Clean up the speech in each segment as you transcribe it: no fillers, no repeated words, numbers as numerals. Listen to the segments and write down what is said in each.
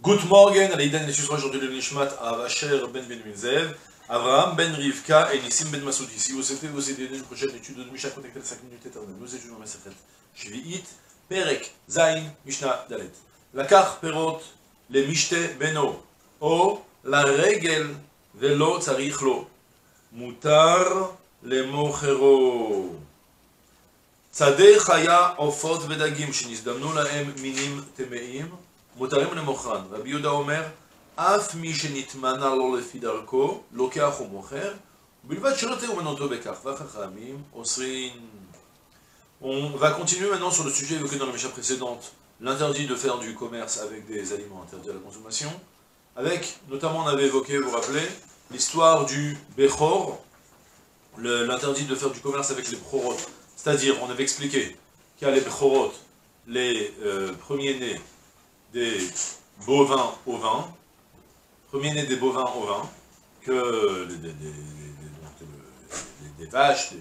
Good morning, Aleidan et Shusra, aujourd'hui le Nishmat, Avasher ben Minzev, Avraham ben Rivka et Nissim ben Masoud. Si vous souhaitez vous aider une prochaine étude de Mishnah connectée à 5 minutes éternelles, nous étudions Masechet Shvi'it, Perek, Zain, Mishnah Dalet. Lakach perot, le Mishte beno, o la regel, velo tzarich lo, mutar le mochero. צדי חיה, עופות ודגים שנזדמנו להם מינים טמאים, מותרים למוכרן. רבי יהודה אומר, אף מי שנתמנה לו לפי דרכו, לוקח ומוכר, ובלבד שלא תאומנותו בכך. והחכמים אוסרים. On va continuer maintenant sur le sujet évoqué dans la Mishnah précédente, l'interdit de faire du commerce avec des aliments interdits à la consommation, avec, notamment on avait évoqué, vous vous rappelez, l'histoire du Bechor, l'interdit de faire du commerce avec les Bechorot. C'est-à-dire, on avait expliqué qu'il y a les Bechorot, les premiers-nés des bovins au vin, premiers-nés des bovins au vin, que des vaches,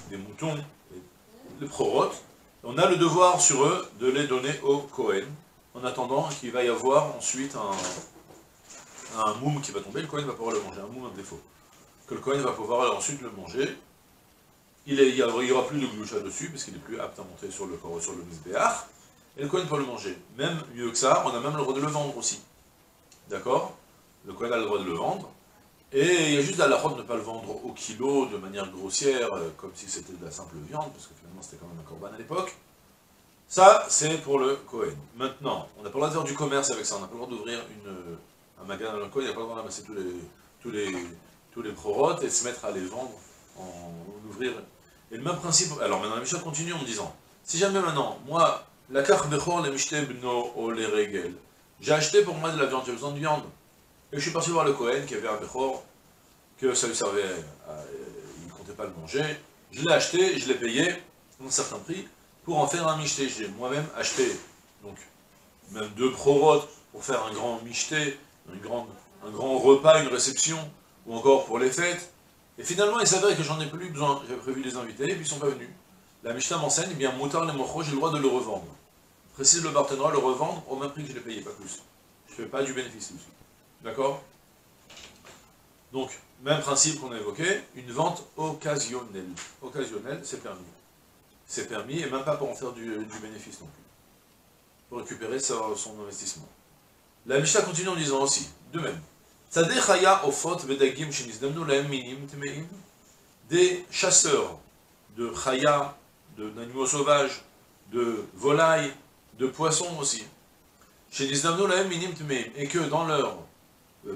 des moutons, les Bechorot, on a le devoir sur eux de les donner au Kohen, en attendant qu'il va y avoir ensuite un moum qui va tomber, le Kohen va pouvoir le manger, un moum, un défaut, que le Kohen va pouvoir ensuite le manger. Il n'y aura plus de gloucha dessus, parce qu'il n'est plus apte à monter sur le Mizbeach, et le Kohen peut le manger. Même mieux que ça, on a même le droit de le vendre aussi. D'accord? Le Kohen a le droit de le vendre, et il y a juste à la robe de ne pas le vendre au kilo, de manière grossière, comme si c'était de la simple viande, parce que finalement c'était quand même un korban à l'époque. Ça, c'est pour le Kohen. Maintenant, on n'a pas le droit de faire du commerce avec ça, on n'a pas le droit d'ouvrir un magasin dans le Kohen, il n'a pas le droit de ramasser tous les prorotes et se mettre à les vendre, ouvrir. Et le même principe, alors maintenant la Mishnah continue en me disant, si jamais maintenant, moi, la carte bechor, les mishte bno o les regel, j'ai acheté pour moi de la viande, j'ai besoin de viande, et je suis parti voir le Kohen qui avait un bechor, que ça lui servait, il ne comptait pas le manger, je l'ai acheté, je l'ai payé, à un certain prix, pour en faire un mishte. J'ai moi-même acheté, donc, même 2 prorotes, pour faire un grand mishte, un grand repas, une réception, ou encore pour les fêtes. Et finalement, il s'avérait que j'en ai plus besoin. J'avais prévu les invités, et puis ils ne sont pas venus. La Mishnah m'enseigne, eh bien, moutar les mochro, j'ai le droit de le revendre. Précise le bartender, le revendre au même prix que je l'ai payé, pas plus. Je ne fais pas du bénéfice dessus. D'accord? Donc, même principe qu'on a évoqué, une vente occasionnelle. Occasionnelle, c'est permis. C'est permis, et même pas pour en faire du bénéfice non plus. Pour récupérer son investissement. La Mishnah continue en disant aussi, de même. Des chasseurs de chaya, d'animaux sauvages, de volailles, de poissons aussi, et que dans leur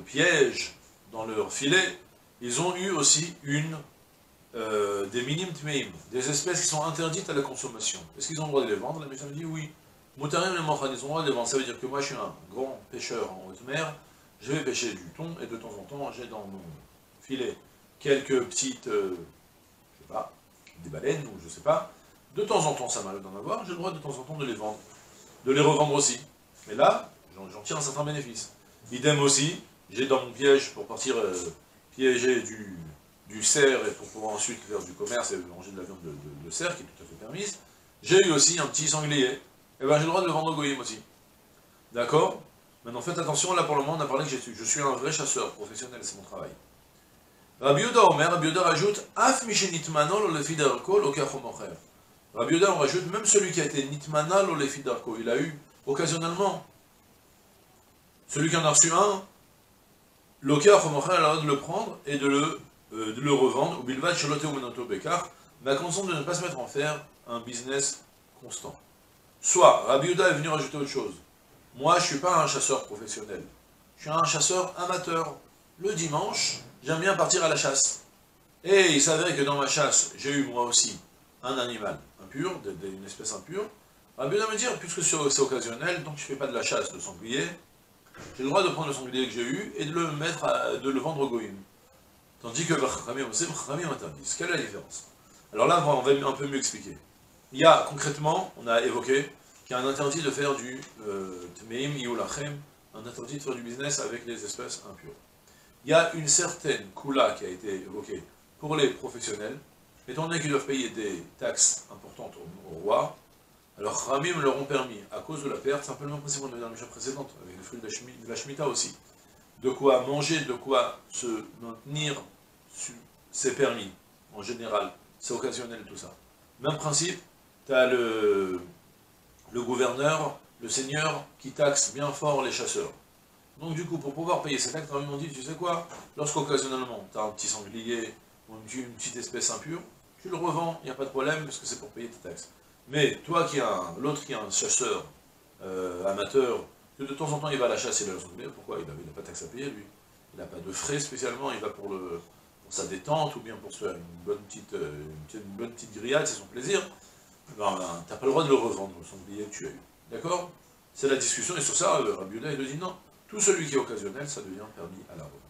piège, dans leur filet, ils ont eu aussi des minim tmeim, des espèces qui sont interdites à la consommation. Est-ce qu'ils ont le droit de les vendre? La Mishnah me dit oui. Mutarim le mochan, ils ont le droit de les vendre. Ça veut dire que moi je suis un grand pêcheur en haute mer, je vais pêcher du thon, et de temps en temps, j'ai dans mon filet quelques petites, je sais pas, des baleines, ou je sais pas. De temps en temps, ça m'arrive d'en avoir, j'ai le droit de temps en temps de les vendre, de les revendre aussi. Mais là, j'en tire un certain bénéfice. Idem aussi, j'ai dans mon piège, pour partir piéger du cerf, et pour pouvoir ensuite faire du commerce et manger de la viande de cerf, qui est tout à fait permise, j'ai eu aussi un petit sanglier. Et bien j'ai le droit de le vendre au goyim aussi. D'accord? Maintenant, faites attention, là pour le moment, on a parlé que je suis un vrai chasseur professionnel, c'est mon travail. Rabbi Yehuda Omer, Rabbi Yehuda rajoute, Af mishenitmanol le fidarko lokach mocher. Rabbi Yehuda, on rajoute, même celui qui a été nitmanal le fidarko, il a eu occasionnellement. Celui qui en a reçu un, lokach mocher, il a le droit de le prendre et de le revendre, ou bilvad shalote ou menoto bekar, mais à condition de ne pas se mettre en faire un business constant. Soit, Rabbi Yehuda est venu rajouter autre chose. Moi, je ne suis pas un chasseur professionnel. Je suis un chasseur amateur. Le dimanche, j'aime bien partir à la chasse. Et il s'avérait que dans ma chasse, j'ai eu moi aussi un animal impur, une espèce impure. Rabbi Yehuda me dire, puisque c'est occasionnel, donc je ne fais pas de la chasse de sanglier, j'ai le droit de prendre le sanglier que j'ai eu et de le vendre au goïm. Tandis que Chachamim interdisent. Quelle est la différence? Alors là, on va un peu mieux expliquer. Il y a, concrètement, on a évoqué qu'il y a un interdit de faire du tmeim yulachem, un interdit de faire du business avec les espèces impures. Il y a une certaine kula qui a été évoquée pour les professionnels, étant donné qu'ils doivent payer des taxes importantes au roi, Alors Ramim leur ont permis, à cause de la perte, c'est un peu le même principe qu'on avait dans la Mishnah précédente, avec les fruits de la Shemitah aussi. De quoi manger, de quoi se maintenir, c'est permis, en général, c'est occasionnel tout ça. Même principe, tu as le gouverneur, le seigneur, qui taxe bien fort les chasseurs. Donc du coup, pour pouvoir payer cet acte, Ramim ont dit, tu sais quoi, lorsqu'occasionnellement, tu as un petit sanglier, ou une petite espèce impure, tu le revends, il n'y a pas de problème, parce que c'est pour payer tes taxes. Mais toi l'autre qui est un chasseur amateur, que de temps en temps il va à la chasse et il a le sanglier, pourquoi il n'a pas de taxe à payer lui? Il n'a pas de frais spécialement, il va pour sa détente, ou bien pour se faire une bonne petite grillade, c'est son plaisir. Ben, tu n'as pas le droit de le revendre, le sanglier que tu as eu. D'accord? C'est la discussion, et sur ça, Rabbi Yehuda, il dit non, tout celui qui est occasionnel, ça devient permis à la revente.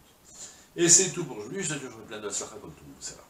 Et c'est tout pour aujourd'hui, je te dis, je me plains de la slacha comme tout, c'est là.